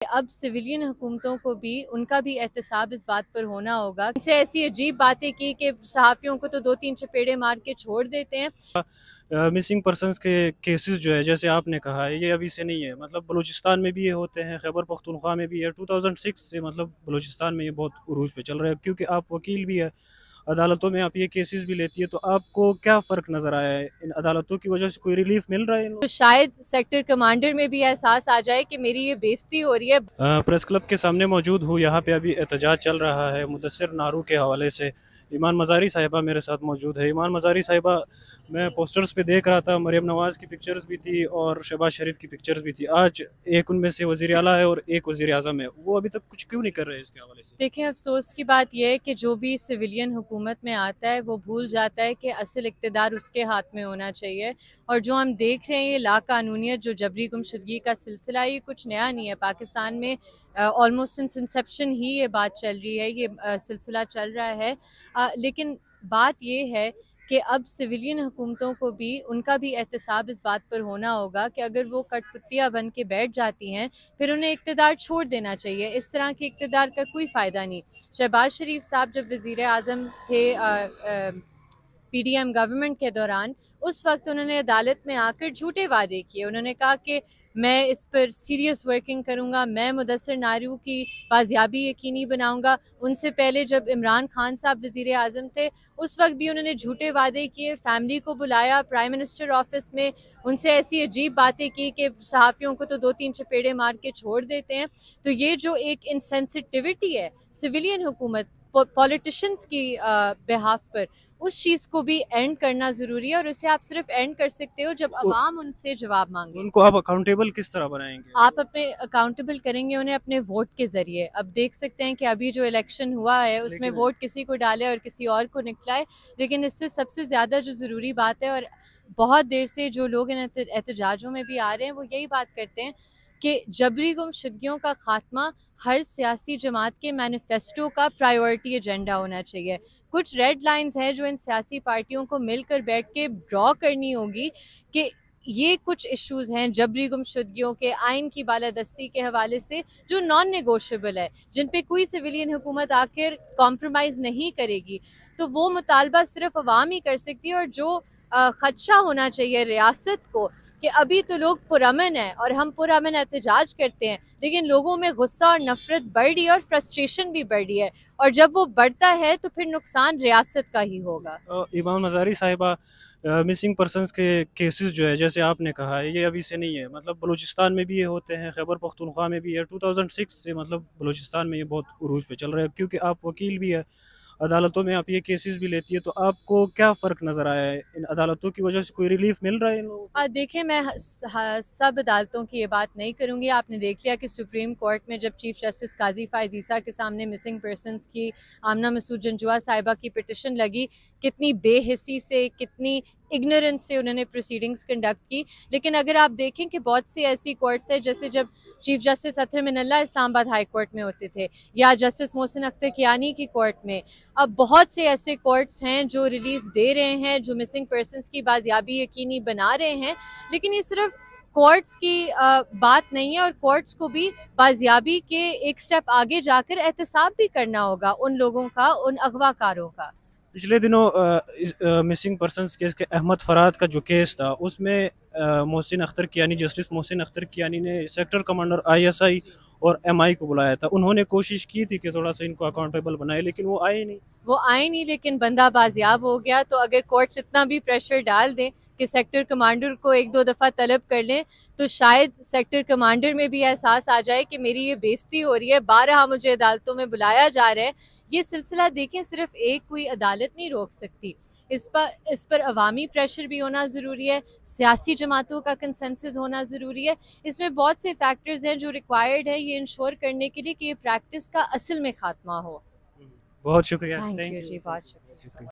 अब सिविलियन हुकूमतों को भी उनका भी एहतसाब इस बात पर होना होगा। उनसे ऐसी अजीब बातें की कि सहाफ़ियों को तो 2-3 चपेड़े मार के छोड़ देते हैं। मिसिंग पर्सनस के केसेस जो है, जैसे आपने कहा है, ये अभी से नहीं है। मतलब बलूचिस्तान में भी ये होते हैं, खैबर पख्तूनख्वा में भी है। 2006 से मतलब बलूचिस्तान में ये बहुत उरूज पे चल रहा है, क्योंकि आप वकील भी है, अदालतों में आप ये केसेस भी लेती है। तो आपको क्या फ़र्क नज़र आया है? इन अदालतों की वजह से कोई रिलीफ मिल रहा है इन तो लोगों शायद सेक्टर कमांडर में भी एहसास आ जाए कि मेरी ये बेइज्जती हो रही है। प्रेस क्लब के सामने मौजूद हूँ। यहाँ पे अभी एहतजाज चल रहा है मुदस्सिर नारू के हवाले से। ईमान मज़ारी साहिबा मेरे साथ मौजूद है। ईमान मज़ारी साहिबा, मैं पोस्टर्स पे देख रहा था, मरियम नवाज़ की पिक्चर्स भी थी और शहबाज शरीफ की पिक्चर्स भी थी। आज एक उनमें से वज़ीर आला है और एक वज़ीर आज़म है, वो अभी तक कुछ क्यों नहीं कर रहे इसके हवाले से? देखें, अफसोस की बात यह है कि जो भी सिविलियन हुकूमत में आता है वो भूल जाता है कि असल इक़्तिदार उसके हाथ में होना चाहिए। और जो हम देख रहे हैं, ये लाकानूनियत, जो जबरी गुमशुदगी का सिलसिला, ये कुछ नया नहीं है पाकिस्तान में। ऑलमोस्ट सिंस इंसेप्शन ही ये बात चल रही है, ये सिलसिला चल रहा है। लेकिन बात ये है कि अब सिविलियन हुकूमतों को भी उनका भी एहतसाब इस बात पर होना होगा कि अगर वो कठपुतलियाँ बन के बैठ जाती हैं, फिर उन्हें इक़्तिदार छोड़ देना चाहिए। इस तरह के इक़्तिदार का कोई फ़ायदा नहीं। शहबाज शरीफ साहब जब वज़ीर आज़म थे PDM गवर्नमेंट के दौरान, उस वक्त उन्होंने अदालत में आकर झूठे वादे किए। उन्होंने कहा कि मैं इस पर सीरियस वर्किंग करूंगा, मैं मुदस्सिर नारू की बाजियाबी यकीनी बनाऊंगा। उनसे पहले जब इमरान खान साहब वज़ीर आज़म थे, उस वक्त भी उन्होंने झूठे वादे किए, फैमिली को बुलाया प्राइम मिनिस्टर ऑफिस में, उनसे ऐसी अजीब बातें की कि सहाफ़ियों को तो 2-3 चपेड़े मार के छोड़ देते हैं। तो ये जो एक इनसेंसिटिविटी है सिविलियन हुकूमत पॉलिटिशियंस की बिहाफ पर, उस चीज़ को भी एंड करना ज़रूरी है। और उसे आप सिर्फ एंड कर सकते हो जब अवाम उनसे जवाब मांगे। उनको आप अकाउंटेबल किस तरह बनाएंगे? आप अपने अकाउंटेबल करेंगे उन्हें अपने वोट के ज़रिए। अब देख सकते हैं कि अभी जो इलेक्शन हुआ है उसमें वोट किसी को डाले और किसी और को निकलाए। लेकिन इससे सबसे ज़्यादा जो ज़रूरी बात है, और बहुत देर से जो लोग इन एहतजाजों में भी आ रहे हैं, वो यही बात करते हैं कि जबरी गुमशुदगियों का खात्मा हर सियासी जमात के मैनिफेस्टो का प्रायोरिटी एजेंडा होना चाहिए। कुछ रेड लाइंस हैं जो इन सियासी पार्टियों को मिलकर बैठ के ड्रॉ करनी होगी कि ये कुछ इश्यूज हैं जबरी गुमशुदगियों के, आइन की बालादस्ती के हवाले से, जो नॉन नेगोशिएबल है, जिन पे कोई सिविलियन हुकूमत आखिर कॉम्प्रोमाइज़ नहीं करेगी। तो वो मुतालबा सिर्फ अवाम ही कर सकती है। और जो खदशा होना चाहिए रियासत को कि अभी तो लोग पुरअमन है और हम पुरअमन एहतजाज करते हैं, लेकिन लोगों में गुस्सा और नफरत बढ़ रही है और फ्रस्ट्रेशन भी बढ़ रही है। और जब वो बढ़ता है तो फिर नुकसान रियासत का ही होगा। ईमान मज़ारी साहिबा, मिसिंग पर्सनस के केसेस जो है, जैसे आपने कहा है, ये अभी से नहीं है। मतलब बलूचिस्तान में भी ये होते हैं, खैबर पख्तूनख्वा में भी है। 2006 से मतलब बलूचिस्तान में ये बहुत उरूज पे चल रहा है, क्योंकि आप वकील भी है, अदालतों में आप ये केसेस भी लेती है। तो आपको क्या फ़र्क नज़र आया है? इन अदालतों की वजह से कोई रिलीफ मिल रहा है इन लोगों को? देखें, मैं सब अदालतों की ये बात नहीं करूँगी। आपने देख लिया कि सुप्रीम कोर्ट में जब चीफ जस्टिस काजी फ़ाइज़ ईसा के सामने मिसिंग पर्सनस की आमना मसूद जंजुआ साहिबा की पिटिशन लगी, कितनी बेहिसी से, कितनी इग्नोरेंस से उन्होंने प्रोसीडिंग्स कंडक्ट की। लेकिन अगर आप देखें कि बहुत सी ऐसी कोर्ट्स है, जैसे जब chief justice Athar Minallah Islamabad high court में होते थे, या जस्टिस मोहसिन अख्तर कियानी की कोर्ट में, अब बहुत से ऐसे कोर्ट्स हैं जो रिलीफ दे रहे हैं, जो मिसिंग पर्सनस की बाजियाबी यकीनी बना रहे हैं। लेकिन ये सिर्फ कोर्ट्स की बात नहीं है, और कोर्ट्स को भी बाजियाबी के एक स्टेप आगे जाकर एहतसाब भी करना होगा उन लोगों का, उन अगवाकारों का। पिछले दिनों मिसिंग पर्सनस केस के अहमद फराद का जो केस था, उसमें मोहसिन अख्तर कियानी, जस्टिस मोहसिन अख्तर कियानी ने सेक्टर कमांडर ISI और MI को बुलाया था। उन्होंने कोशिश की थी कि थोड़ा सा इनको अकाउंटेबल बनाए, लेकिन वो आए नहीं। वो आए नहीं, लेकिन बंदा बाजियाब हो गया। तो अगर कोर्ट्स इतना भी प्रेशर डाल दें कि सेक्टर कमांडर को 1-2 दफ़ा तलब कर लें, तो शायद सेक्टर कमांडर में भी एहसास आ जाए कि मेरी ये बेइज्जती हो रही है, 12 मुझे अदालतों में बुलाया जा रहा है। ये सिलसिला देखें, सिर्फ एक कोई अदालत नहीं रोक सकती। इस पर अवामी प्रेशर भी होना ज़रूरी है, सियासी जमातों का कंसेंसस होना ज़रूरी है। इसमें बहुत से फैक्टर्स हैं जो रिक्वायर्ड है ये इंश्योर करने के लिए कि ये प्रैक्टिस का असल में खात्मा हो। बहुत शुक्रिया। थैंक यू जी, बहुत शुक्रिया।